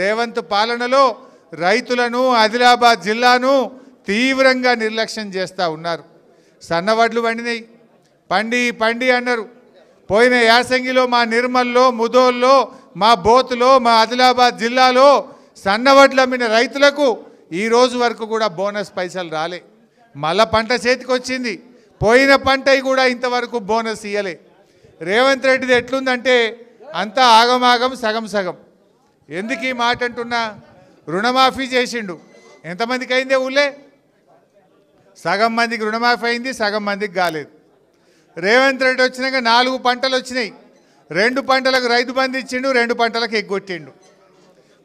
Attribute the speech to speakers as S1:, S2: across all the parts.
S1: రేవంత్ పాలనలో రైతులను ఆదిలాబాద్ జిల్లాను తీవ్రంగా నిర్లక్ష్యం చేస్తూ ఉన్నారు. సన్నవడ్లు పండినాయి, పండి అన్నారు. పోయిన యాసంగిలో మా నిర్మల్లో, ముదోల్లో, మా బోతులో, మా ఆదిలాబాద్ జిల్లాలో సన్నవడ్లు అమ్మిన రైతులకు ఈ రోజు వరకు కూడా బోనస్ పైసలు రాలే. మళ్ళా పంట చేతికి వచ్చింది, పోయిన పంట కూడా ఇంతవరకు బోనస్ ఇయ్యలే. రేవంత్ రెడ్డిది ఎట్లుందంటే అంతా ఆగమాగం, సగం సగం. ఎందుకు ఈ మాట అంటున్నా? రుణమాఫీ చేసిండు. ఎంతమందికి అయిందే ఊళ్ళే? సగం మందికి రుణమాఫీ అయింది, సగం మందికి కాలేదు. రేవంత్ రెడ్డి వచ్చినాక 4 పంటలు వచ్చినాయి. 2 పంటలకు రైతు బంధు ఇచ్చిండు, 2 పంటలకు ఎగ్గొట్టిండు.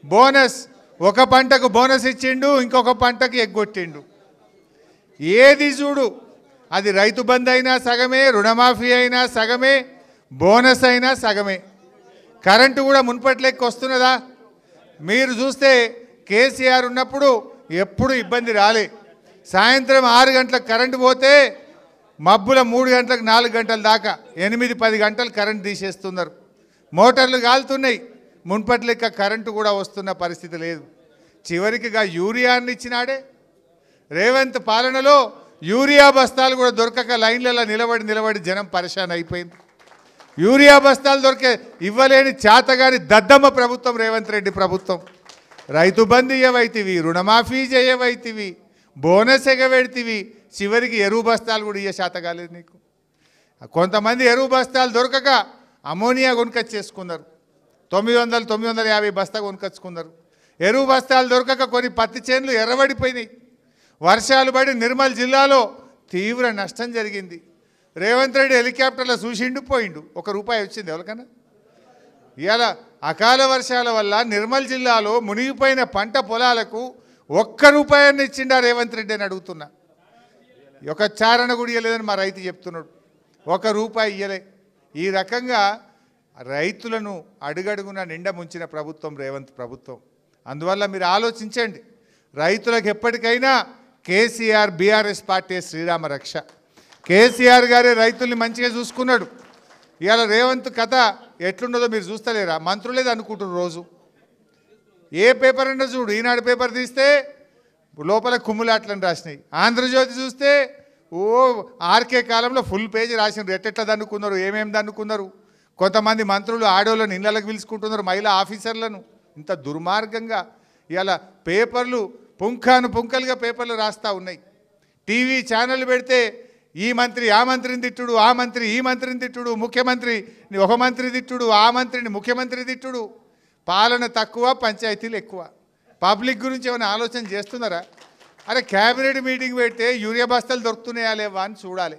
S1: బోనస్, ఒక పంటకు బోనస్ ఇచ్చిండు, ఇంకొక పంటకు ఎగ్గొట్టిండు. ఏది చూడు అది రైతు బంధు అయినా సగమే, రుణమాఫీ అయినా సగమే, బోనస్ అయినా సగమే. కరెంటు కూడా మున్పట్లెక్కి వస్తున్నదా? మీరు చూస్తే కేసీఆర్ ఉన్నప్పుడు ఎప్పుడు ఇబ్బంది రాలే. సాయంత్రం 6 గంటలకు కరెంటు పోతే మబ్బుల 3 గంటలకు 4 గంటల దాకా 8-10 గంటలు కరెంటు తీసేస్తున్నారు. మోటార్లు కాలుతున్నాయి. మున్పట్లెక్క కరెంటు కూడా వస్తున్న పరిస్థితి లేదు. చివరికిగా యూరియాన్ని ఇచ్చినాడే. రేవంత్ పాలనలో యూరియా బస్తాలు కూడా దొరకక లైన్లలో నిలబడి జనం పరేషాన్ అయిపోయింది. యూరియా బస్తాలు ఇవ్వలేని చేతగాని దద్దమ్మ ప్రభుత్వం రేవంత్ రెడ్డి ప్రభుత్వం. రైతు బంధు ఇవ్వైతివి, రుణమాఫీ చేయవైతివి, బోనస్ ఎగబెడితివి, చివరికి ఎరువు బస్తాలు కూడా ఇయ్య శాత కాలేదు నీకు. కొంతమంది ఎరువు బస్తాలు దొరకక అమోనియా కొనుకొచ్చేసుకున్నారు. 900-950 బస్తా కొనుకొచ్చుకున్నారు. ఎరువు బస్తాలు దొరకక కొన్ని పత్తి చేనులు ఎర్రబడిపోయినాయి. వర్షాలు పడి నిర్మల్ జిల్లాలో తీవ్ర నష్టం జరిగింది. రేవంత్ రెడ్డి హెలికాప్టర్లో చూసిండు, పోయిండు. ₹1 వచ్చింది ఎవరికన్నా? ఇవాళ అకాల వర్షాల వల్ల నిర్మల్ జిల్లాలో మునిగిపోయిన పంట పొలాలకు ₹1 ఇచ్చిండా రేవంత్ రెడ్డి అని అడుగుతున్నా. ఒక చారణ కూడా ఇవ్వలేదని మా రైతు చెప్తున్నాడు. ₹1 ఇయ్యలే. ఈ రకంగా రైతులను అడుగడుగున నిండా ముంచిన ప్రభుత్వం రేవంత్ ప్రభుత్వం. అందువల్ల మీరు ఆలోచించండి. రైతులకు ఎప్పటికైనా కేసీఆర్, బీఆర్ఎస్ పార్టీ శ్రీరామ రక్ష. కేసీఆర్ గారే రైతుల్ని మంచిగా చూసుకున్నాడు. ఇవాళ రేవంత్ కథ ఎట్లున్నదో మీరు చూస్తలేరా? మంత్రులేదు అనుకుంటున్నారు రోజు. ఏ పేపర్ అన్నా చూడు, ఈనాడు పేపర్ తీస్తే లోపల కుమ్ములాట్లని రాసినాయి. ఆంధ్రజ్యోతి చూస్తే ఆర్కే కాలంలో ఫుల్ పేజీ రాసినారు. ఎట్టెట్లా దన్నుకున్నారు, ఏమేమి దన్నుకున్నారు. కొంతమంది మంత్రులు ఆడోళ్ళని ఇళ్ళకి పిలుచుకుంటున్నారు, మహిళా ఆఫీసర్లను. ఇంత దుర్మార్గంగా ఇవాళ పేపర్లు పుంఖానుపుంఖలుగా పేపర్లు రాస్తూ ఉన్నాయి. టీవీ ఛానల్ పెడితే ఈ మంత్రి ఆ మంత్రిని తిట్టుడు, ఆ మంత్రి ఈ మంత్రిని తిట్టుడు, ముఖ్యమంత్రి ఒక మంత్రి తిట్టుడు, ఆ మంత్రిని ముఖ్యమంత్రి తిట్టుడు. పాలన తక్కువ, పంచాయతీలు ఎక్కువ. పబ్లిక్ గురించి ఏమైనా ఆలోచన చేస్తున్నారా? అరే క్యాబినెట్ మీటింగ్ పెడితే యూరియా బస్తాలు దొరుకుతున్నాయా లేవా అని చూడాలి.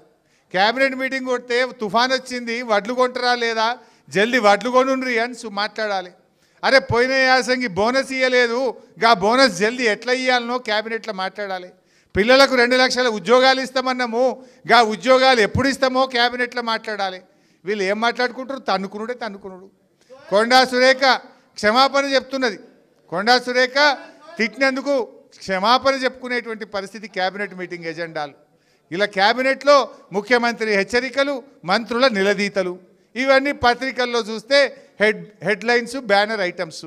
S1: క్యాబినెట్ మీటింగ్ కొడితే తుఫాన్ వచ్చింది, వడ్లు కొంటారా లేదా, జల్దీ వడ్లు కొనుండ్రి అని మాట్లాడాలి. అరే పోయిన యాసంగి బోనస్ ఇవ్వలేదు, గా బోనస్ జల్దీ ఎట్లా ఇవ్వాలనో క్యాబినెట్లో మాట్లాడాలి. పిల్లలకు 2 లక్షల ఉద్యోగాలు ఇస్తామన్నాము, గా ఉద్యోగాలు ఎప్పుడు ఇస్తామో క్యాబినెట్లో మాట్లాడాలి. వీళ్ళు ఏం మాట్లాడుకుంటారు? తన్నుకునుడు. కొండా సురేఖ క్షమాపణ చెప్తున్నది. కొండా సురేఖ తిట్టినందుకు క్షమాపణ చెప్పుకునేటువంటి పరిస్థితి క్యాబినెట్ మీటింగ్ ఎజెండాలు. ఇలా క్యాబినెట్లో ముఖ్యమంత్రి హెచ్చరికలు, మంత్రుల నిలదీతలు, ఇవన్నీ పత్రికల్లో చూస్తే హెడ్లైన్స్, బ్యానర్ ఐటమ్స్.